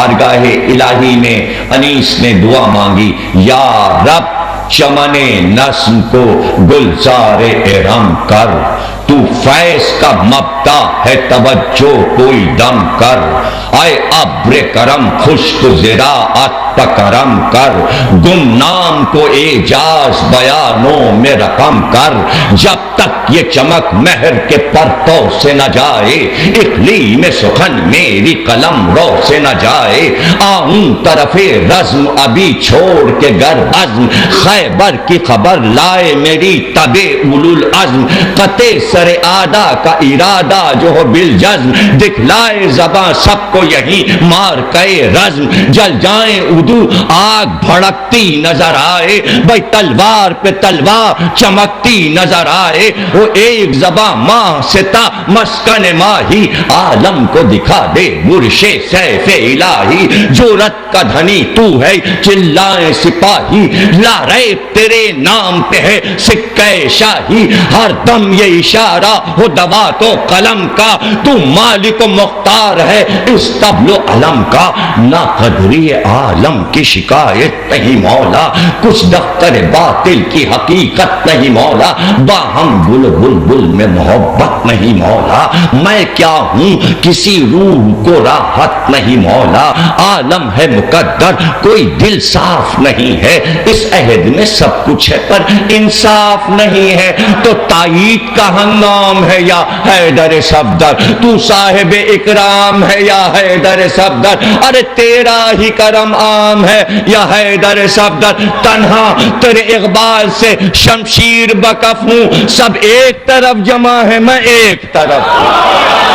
بارگاہ الہی میں انیس نے دعا مانگی، یا رب چمن نظم کو گلزار ارم کر، تو فیض کا مبدا ہے توجہ کوئی دم کر، آئے ابر کرم خشک زراعت کرم کر، گمنام کو اعجاز بیانوں میں رقم کر، جب تک یہ چمک مہر کے پرتو سے نہ جائے، اقلیم سخن میری قلم رو سے نہ جائے، آؤں طرف رزم ابھی چھوڑ کے گر عزم، خیبر کی خبر لائے میری تبے اولو العزم، قطع سر آدھا کا ارادہ جو ہو بالجزم، دکھلائے زباں سب کو یہی مار کئے رزم، جل جائیں آگ بھڑکتی نظر آئے، بھائی تلوار پہ تلوار چمکتی نظر آئے، وہ ایک زباں ماہ ستا مسکن ماہی، عالم کو دکھا دے برش سیف الہی، جرأت کا دھنی تو ہے چلائیں سپاہی، لا ریب تیرے نام پہ ہے سکہ شاہی، ہر دم یہ اشارہ ہو دوات و قلم کا، تو مالک و مختار ہے اس طبل و علم کا، نا قدری عالم کی شکایت نہیں مولا، کچھ دفتر باطل کی حقیقت نہیں مولا، باہم گل بلبل میں محبت نہیں مولا، میں کیا ہوں کسی روح کو راحت نہیں مولا، عالم ہے مقدر کوئی دل صاف نہیں ہے، اس عہد میں سب کچھ ہے پر انصاف نہیں ہے، تو تائید کا ہنگام ہے یا حیدر صفدر، تو صاحب اکرام ہے یا حیدر صفدر، ارے تیرا ہی کرم عام ہے یا حیدر صفدر، تنہا تیرے اقبال سے شمشیر بکف ہوں، سب ایک طرف جمع ہے میں ایک طرف۔